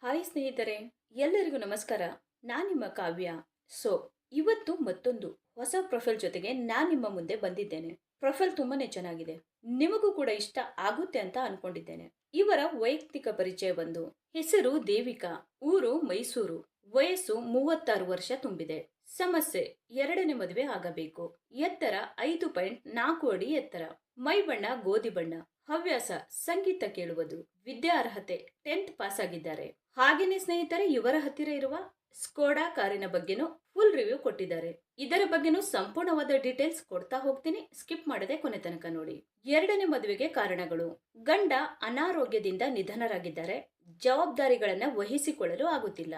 Hi ಸ್ನೇಹಿತರೆ, ಎಲ್ಲರಿಗೂ ನಮಸ್ಕಾರ. ನಾನು ನಿಮ್ಮ ಕಾವ್ಯ. ಸೊ, ಇವತ್ತು ಮತ್ತೊಂದು ಹೊಸ ಪ್ರೊಫೈಲ್ ಜೊತೆಗೆ ನಾನು ನಿಮ್ಮ ಮುಂದೆ ಬಂದಿದ್ದೇನೆ. ಪ್ರೊಫೈಲ್ ತುಂಬಾನೇ ಚೆನ್ನಾಗಿದೆ. ನಿಮಗೂ ಕೂಡ ಇಷ್ಟ ಆಗುತ್ತೆ ಅಂತ ಅನ್ಕೊಂಡಿದ್ದೇನೆ. ಇವರ ವೈಯಕ್ತಿಕ ಪರಿಚಯ ಬಂದು ಹೆಸರು ದೇವಿಕಾ, ಊರು ಮೈಸೂರು, ವಯಸ್ಸು 36 ವರ್ಷ ತುಂಬಿದೆ. ಸಮಸ್ಯೆ ಎರಡನೇ ಮದುವೆ ಆಗಬೇಕು. ಎತ್ತರ 5.4 ಅಡಿ ಎತ್ತರ. ಮೈ ಬಣ್ಣ ಗೋಧಿ ಬಣ್ಣ. ಹವ್ಯಾಸ ಸಂಗೀತ ಕೇಳುವುದು. ವಿದ್ಯಾರ್ಹತೆ 10th ಪಾಸ್ ಆಗಿದ್ದಾರೆ. ಹಾಗೇನೆ ಸ್ನೇಹಿತರೆ, ಇವರ ಹತ್ತಿರ ಇರುವ ಸ್ಕೋಡಾ ಕಾರಿನ ಬಗ್ಗೆನೂ ಫುಲ್ ರಿವ್ಯೂ ಕೊಟ್ಟಿದ್ದಾರೆ. ಇದರ ಬಗ್ಗೆನೂ ಸಂಪೂರ್ಣವಾದ ಡೀಟೇಲ್ಸ್ ಕೊಡ್ತಾ ಹೋಗ್ತೀನಿ. ಸ್ಕಿಪ್ ಮಾಡದೆ ಕೊನೆ ತನಕ ನೋಡಿ. ಎರಡನೇ ಮದುವೆಗೆ ಕಾರಣಗಳು: ಗಂಡ ಅನಾರೋಗ್ಯದಿಂದ ನಿಧನರಾಗಿದ್ದಾರೆ. ಜವಾಬ್ದಾರಿಗಳನ್ನ ವಹಿಸಿಕೊಳ್ಳಲು ಆಗುತ್ತಿಲ್ಲ.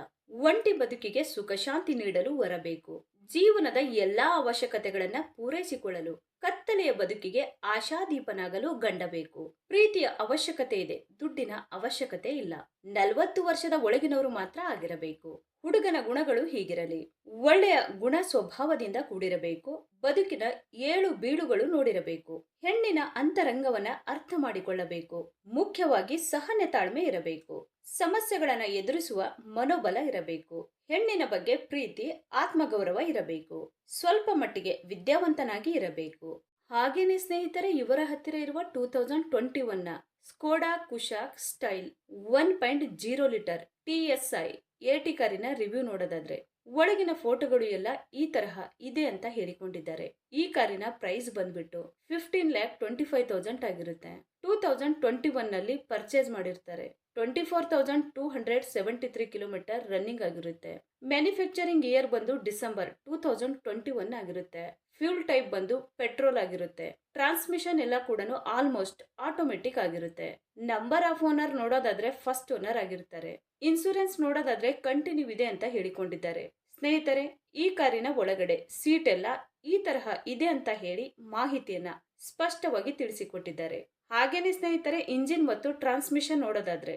ಒಂಟಿ ಬದುಕಿಗೆ ಸುಖ ಶಾಂತಿ ನೀಡಲು ಹೊರಬೇಕು. ಜೀವನದ ಎಲ್ಲಾ ಅವಶ್ಯಕತೆಗಳನ್ನ ಪೂರೈಸಿಕೊಳ್ಳಲು ಕತ್ತಲೆಯ ಬದುಕಿಗೆ ಆಶಾದೀಪನಾಗಲು ಗಂಡ ಬೇಕು. ಪ್ರೀತಿಯ ಅವಶ್ಯಕತೆ ಇದೆ, ದುಡ್ಡಿನ ಅವಶ್ಯಕತೆ ಇಲ್ಲ. 40 ವರ್ಷದ ಒಳಗಿನವರು ಮಾತ್ರ ಆಗಿರಬೇಕು. ಹುಡುಗನ ಗುಣಗಳು ಹೀಗಿರಲಿ: ಒಳ್ಳೆಯ ಗುಣ ಸ್ವಭಾವದಿಂದ ಕೂಡಿರಬೇಕು. ಬದುಕಿನ ಏಳು ಬೀಳುಗಳು ನೋಡಿರಬೇಕು. ಹೆಣ್ಣಿನ ಅಂತರಂಗವನ್ನ ಅರ್ಥ ಮಾಡಿಕೊಳ್ಳಬೇಕು. ಮುಖ್ಯವಾಗಿ ಸಹನೆ ತಾಳ್ಮೆ ಇರಬೇಕು. ಸಮಸ್ಯೆಗಳನ್ನ ಎದುರಿಸುವ ಮನೋಬಲ ಇರಬೇಕು. ಹೆಣ್ಣಿನ ಬಗ್ಗೆ ಪ್ರೀತಿ ಆತ್ಮಗೌರವ ಇರಬೇಕು. ಸ್ವಲ್ಪ ಮಟ್ಟಿಗೆ ವಿದ್ಯಾವಂತನಾಗಿ ಇರಬೇಕು. ಹಾಗೇನೆ ಸ್ನೇಹಿತರೆ, ಇವರ ಹತ್ತಿರ ಇರುವ 2021ನ Skoda Kushaq style 1.0 litre TSI 80 ಕಾರಿನ ರಿವ್ಯೂ ನೋಡೋದಾದ್ರೆ ಒಳಗಿನ ಫೋಟೋಗಳು ಎಲ್ಲ ಈ ತರಹ ಇದೆ ಅಂತ ಹೇಳಿಕೊಂಡಿದ್ದಾರೆ. ಈ ಕಾರಿನ ಪ್ರೈಸ್ ಬಂದ್ಬಿಟ್ಟು 15,25,000 ಆಗಿರುತ್ತೆ. 2021 ನಲ್ಲಿ ಪರ್ಚೇಸ್ ಮಾಡಿರ್ತಾರೆ. 24,273 ಕಿಲೋಮೀಟರ್ ರನ್ನಿಂಗ್ ಆಗಿರುತ್ತೆ. ಮ್ಯಾನುಫ್ಯಾಕ್ಚರಿಂಗ್ ಇಯರ್ ಬಂದು ಡಿಸೆಂಬರ್ 2021 ಆಗಿರುತ್ತೆ. ಫ್ಯೂಲ್ ಟೈಪ್ ಬಂದು ಪೆಟ್ರೋಲ್ ಆಗಿರುತ್ತೆ. ಟ್ರಾನ್ಸ್ಮಿಷನ್ ಎಲ್ಲ ಕೂಡ ಆಲ್ಮೋಸ್ಟ್ ಆಟೋಮೆಟಿಕ್ ಆಗಿರುತ್ತೆ. ನಂಬರ್ ಆಫ್ ಓನರ್ ನೋಡೋದಾದ್ರೆ ಫಸ್ಟ್ ಓನರ್ ಆಗಿರ್ತಾರೆ. ಇನ್ಸೂರೆನ್ಸ್ ನೋಡೋದಾದ್ರೆ ಕಂಟಿನ್ಯೂ ಇದೆ ಅಂತ ಹೇಳಿಕೊಂಡಿದ್ದಾರೆ. ಸ್ನೇಹಿತರೆ, ಈ ಕಾರಿನ ಒಳಗಡೆ ಸೀಟ್ ಎಲ್ಲ ಈ ತರಹ ಇದೆ ಅಂತ ಹೇಳಿ ಮಾಹಿತಿಯನ್ನ ಸ್ಪಷ್ಟವಾಗಿ ತಿಳಿಸಿಕೊಟ್ಟಿದ್ದಾರೆ. ಹಾಗೇನೆ ಸ್ನೇಹಿತರೆ, ಇಂಜಿನ್ ಮತ್ತು ಟ್ರಾನ್ಸ್ಮಿಷನ್ ನೋಡೋದಾದ್ರೆ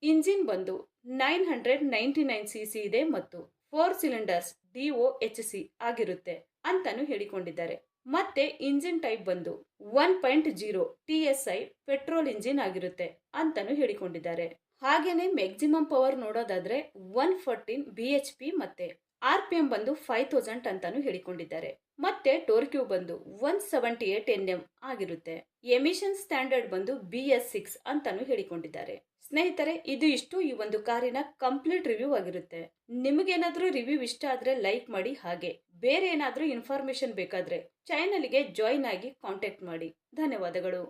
ಇಂಜಿನ್ ಬಂದು 999cc ಇದೆ ಮತ್ತು 4 ಸಿಲಿಂಡರ್ಸ್ DOHC ಆಗಿರುತ್ತೆ ಅಂತಾನು ಹೇಳಿಕೊಂಡಿದ್ದಾರೆ. ಮತ್ತೆ ಇಂಜಿನ್ ಟೈಪ್ ಬಂದು 1.0 TSI ಪೆಟ್ರೋಲ್ ಇಂಜಿನ್ ಆಗಿರುತ್ತೆ ಅಂತಾನು ಹೇಳಿಕೊಂಡಿದ್ದಾರೆ. ಹಾಗೇನೆ ಮ್ಯಾಕ್ಸಿಮಮ್ ಪವರ್ ನೋಡೋದಾದ್ರೆ 114 BHP ಮತ್ತೆ RPM ಬಂದು 5000 ಅಂತಾನು ಹೇಳಿಕೊಂಡಿದ್ದಾರೆ. ಮತ್ತೆ ಟೋರ್ಕ್ಯೂ ಬಂದು 178 Nm ಆಗಿರುತ್ತೆ. ಎಮಿಷನ್ ಸ್ಟ್ಯಾಂಡರ್ಡ್ ಬಂದು BS6 ಅಂತಾನು ಹೇಳಿಕೊಂಡಿದ್ದಾರೆ. ಸ್ನೇಹಿತರೆ, ಇದು ಇಷ್ಟು ಈ ಒಂದು ಕಾರಿನ ಕಂಪ್ಲೀಟ್ ರಿವ್ಯೂ ಆಗಿರುತ್ತೆ. ನಿಮಗೇನಾದ್ರೂ ರಿವ್ಯೂ ಇಷ್ಟ ಆದ್ರೆ ಲೈಕ್ ಮಾಡಿ. ಹಾಗೆ ಬೇರೆ ಏನಾದ್ರೂ ಇನ್ಫಾರ್ಮೇಶನ್ ಬೇಕಾದ್ರೆ ಚಾನೆಲ್ಗೆ ಜಾಯಿನ್ ಆಗಿ ಕಾಂಟ್ಯಾಕ್ಟ್ ಮಾಡಿ. ಧನ್ಯವಾದಗಳು.